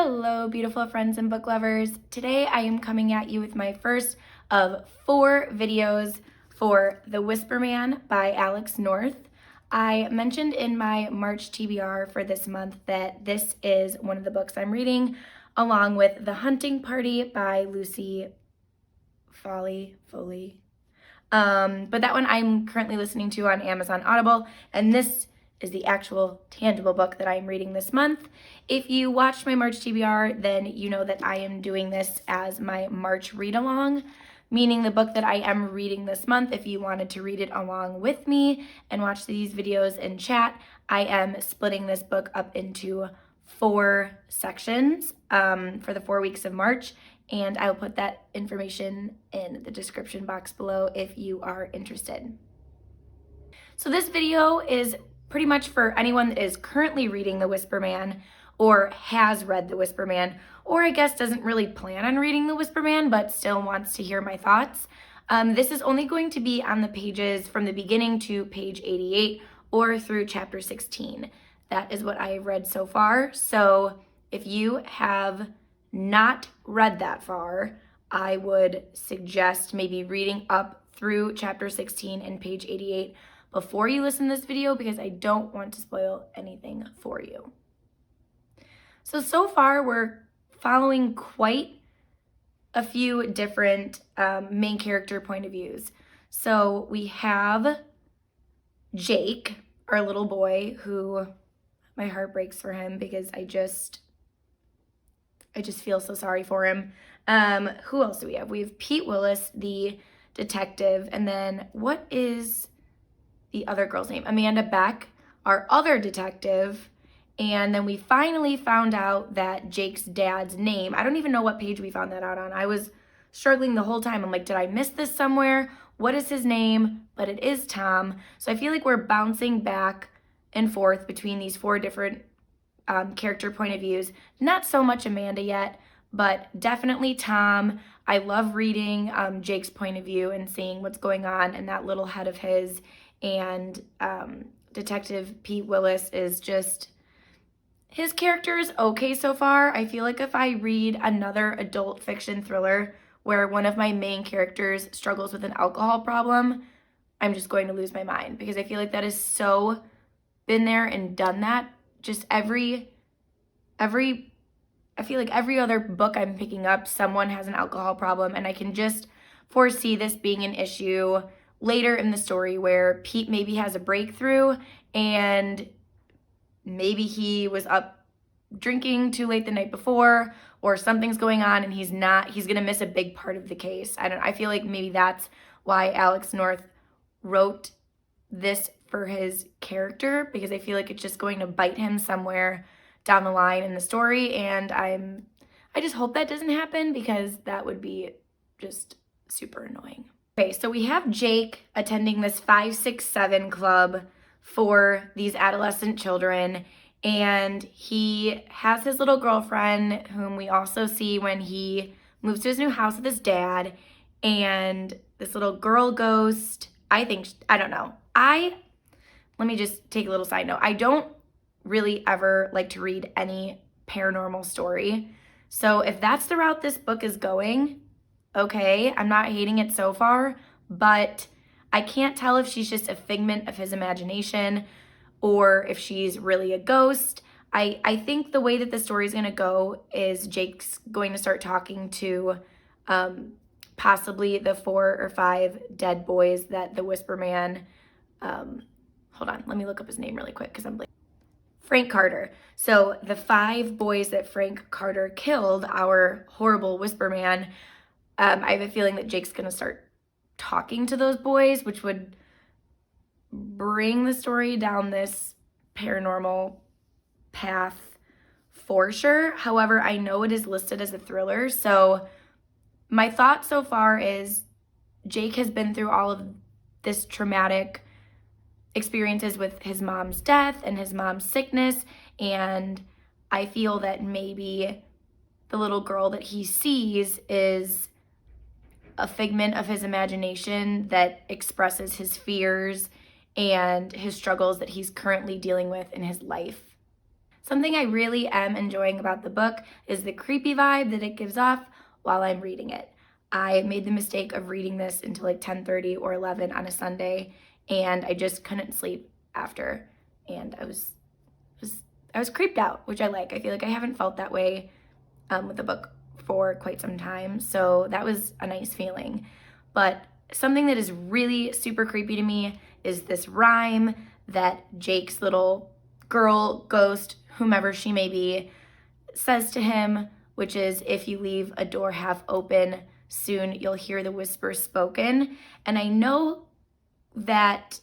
Hello, beautiful friends and book lovers. Today I am coming at you with my first of 4 videos for The Whisper Man by Alex North. I mentioned in my March TBR for this month that this is one of the books I'm reading, along with The Hunting Party by Lucy Foley. But that one I'm currently listening to on Amazon Audible, and this is the actual tangible book that I am reading this month. If you watched my March TBR, then you know that I am doing this as my March read-along, meaning the book that I am reading this month. If you wanted to read it along with me and watch these videos and chat, I am splitting this book up into 4 sections for the 4 weeks of March, and I will put that information in the description box below if you are interested. So this video is pretty much for anyone that is currently reading The Whisper Man or has read The Whisper Man, or I guess doesn't really plan on reading The Whisper Man but still wants to hear my thoughts. This is only going to be on the pages from the beginning to page 88 or through chapter 16. That is what I have read so far. So if you have not read that far, I would suggest maybe reading up through chapter 16 and page 88 before you listen to this video, because I don't want to spoil anything for you. So far we're following quite a few different main character point of views. So we have Jake, our little boy, who my heart breaks for him because I just feel so sorry for him. Who else do we have? We have Pete Willis, the detective, and then what is the other girl's name? Amanda Beck, our other detective. And then we finally found out that Jake's dad's name, I don't even know what page we found that out on. I was struggling the whole time. I'm like, did I miss this somewhere? What is his name? But it is Tom. So I feel like we're bouncing back and forth between these 4 different character point of views. Not so much Amanda yet, but definitely Tom. I love reading Jake's point of view and seeing what's going on in that little head of his. And Detective Pete Willis is just, his character is okay so far. I feel like if I read another adult fiction thriller where one of my main characters struggles with an alcohol problem, I'm just going to lose my mind, because I feel like that is so been there and done that. Just I feel like every other book I'm picking up, someone has an alcohol problem, and I can just foresee this being an issue later in the story where Pete maybe has a breakthrough and maybe he was up drinking too late the night before, or something's going on and he's gonna miss a big part of the case. I feel like maybe that's why Alex North wrote this for his character, because I feel like it's just going to bite him somewhere down the line in the story, and I just hope that doesn't happen, because that would be just super annoying. Okay, so we have Jake attending this 5-6-7 club for these adolescent children, and he has his little girlfriend, whom we also see when he moves to his new house with his dad, and this little girl ghost, I don't know. Let me just take a little side note. I don't really ever like to read any paranormal story. So if that's the route this book is going, okay, I'm not hating it so far, but I can't tell if she's just a figment of his imagination or if she's really a ghost. I think the way that the story is going to go is Jake's going to start talking to possibly the 4 or 5 dead boys that the Whisper Man, hold on, let me look up his name really quick because I'm like, Frank Carter. So the 5 boys that Frank Carter killed, our horrible Whisper Man, I have a feeling that Jake's going to start talking to those boys, which would bring the story down this paranormal path for sure. However, I know it is listed as a thriller, so my thought so far is Jake has been through all of this traumatic experiences with his mom's death and his mom's sickness, and I feel that maybe the little girl that he sees is a figment of his imagination that expresses his fears and his struggles that he's currently dealing with in his life. something I really am enjoying about the book is the creepy vibe that it gives off while I'm reading it. I made the mistake of reading this until like 10:30 or 11 on a Sunday, and I just couldn't sleep after, and I was creeped out, which I like. I feel like I haven't felt that way with the book for quite some time, so that was a nice feeling. But something that is really super creepy to me is this rhyme that Jake's little girl, ghost, whomever she may be, says to him, which is, if you leave a door half open, soon you'll hear the whisper spoken. And I know that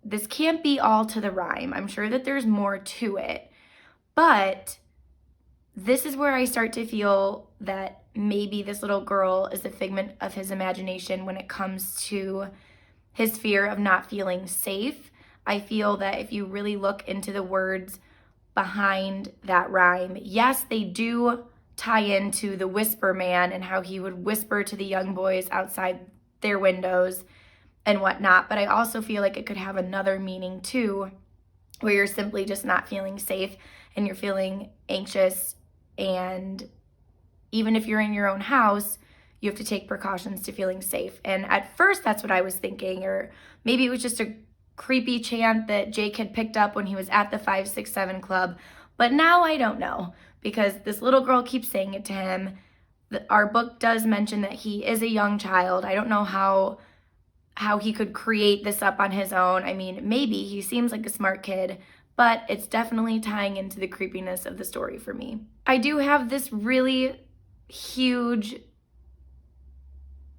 this can't be all to the rhyme. I'm sure that there's more to it. But this is where I start to feel that maybe this little girl is a figment of his imagination when it comes to his fear of not feeling safe. I feel that if you really look into the words behind that rhyme, yes, they do tie into the Whisper Man and how he would whisper to the young boys outside their windows and whatnot, but I also feel like it could have another meaning too, where you're simply just not feeling safe and you're feeling anxious, and even if you're in your own house, you have to take precautions to feeling safe. And at first that's what I was thinking, or maybe it was just a creepy chant that Jake had picked up when he was at the 567 club, but now I don't know, because this little girl keeps saying it to him. Our book does mention that he is a young child. I don't know how he could create this up on his own. I mean, maybe he seems like a smart kid, but it's definitely tying into the creepiness of the story for me. I do have this really huge,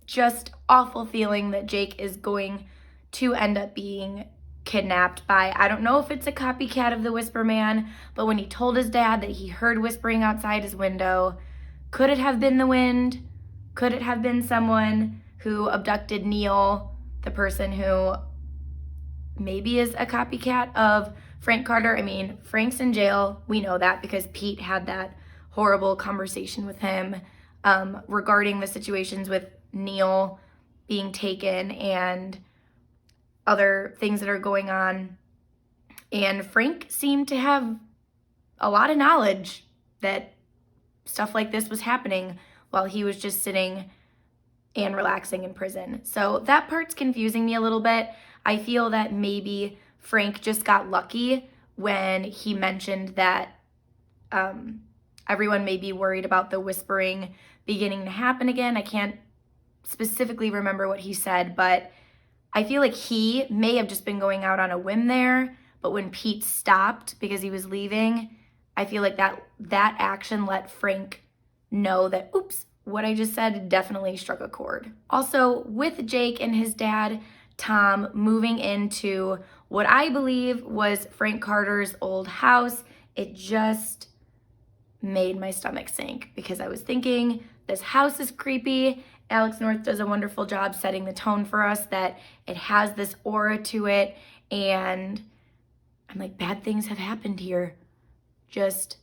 just awful feeling that Jake is going to end up being kidnapped by, I don't know if it's a copycat of the Whisper Man, but when he told his dad that he heard whispering outside his window, could it have been the wind? Could it have been someone who abducted Neil, the person who maybe is a copycat of Frank Carter? I mean, Frank's in jail. We know that because Pete had that horrible conversation with him regarding the situations with Neil being taken and other things that are going on. And Frank seemed to have a lot of knowledge that stuff like this was happening while he was just sitting and relaxing in prison. So that part's confusing me a little bit. I feel that maybe Frank just got lucky when he mentioned that everyone may be worried about the whispering beginning to happen again. I can't specifically remember what he said, but I feel like he may have just been going out on a whim there, but when Pete stopped because he was leaving, I feel like that action let Frank know that, oops, what I just said definitely struck a chord. Also, with Jake and his dad, Tom, moving into what I believe was Frank Carter's old house, it just made my stomach sink because I was thinking, this house is creepy. Alex North does a wonderful job setting the tone for us that it has this aura to it, and I'm like, bad things have happened here. Just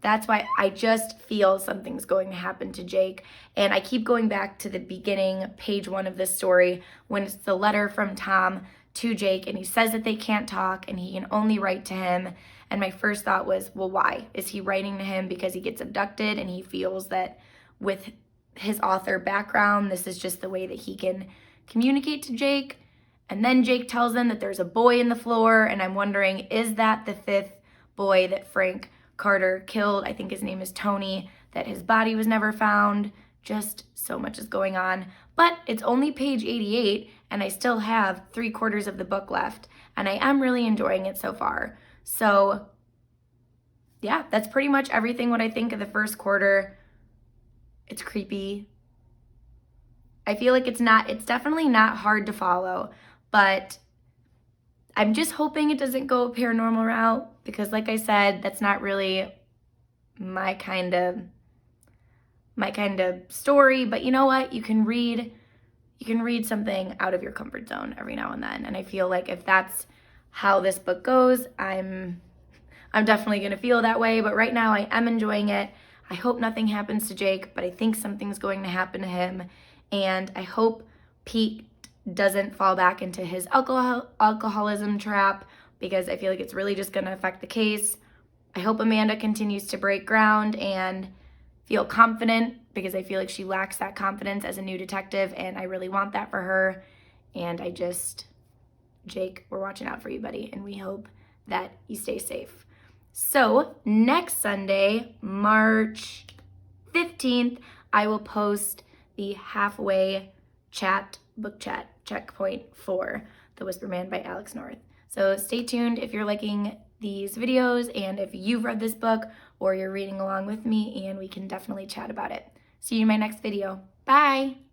that's why I just feel something's going to happen to Jake. And I keep going back to the beginning, page 1 of this story, when it's the letter from Tom to Jake, and he says that they can't talk and he can only write to him. And my first thought was, well, why? Is he writing to him because he gets abducted and he feels that with his author background, this is just the way that he can communicate to Jake? And then Jake tells him that there's a boy in the floor, and I'm wondering, is that the 5th boy that Frank Carter killed? I think his name is Tony, that his body was never found. Just so much is going on. But it's only page 88, and I still have 3/4 of the book left, and I am really enjoying it so far. So yeah, that's pretty much everything what I think of the first quarter. It's creepy. I feel like it's definitely not hard to follow, but I'm just hoping it doesn't go a paranormal route, because like I said, that's not really my kind of story. But you know what? You can read something out of your comfort zone every now and then. And I feel like if that's how this book goes, I'm definitely going to feel that way. But right now I am enjoying it. I hope nothing happens to Jake, but I think something's going to happen to him. And I hope Pete doesn't fall back into his alcoholism trap, because I feel like it's really just going to affect the case. I hope Amanda continues to break ground and feel confident, because I feel like she lacks that confidence as a new detective, and I really want that for her. And Jake, we're watching out for you, buddy, and we hope that you stay safe. So next Sunday, March 15th, I will post the halfway book chat checkpoint for The Whisper Man by Alex North. So stay tuned if you're liking these videos and if you've read this book or you're reading along with me, and we can definitely chat about it. See you in my next video. Bye!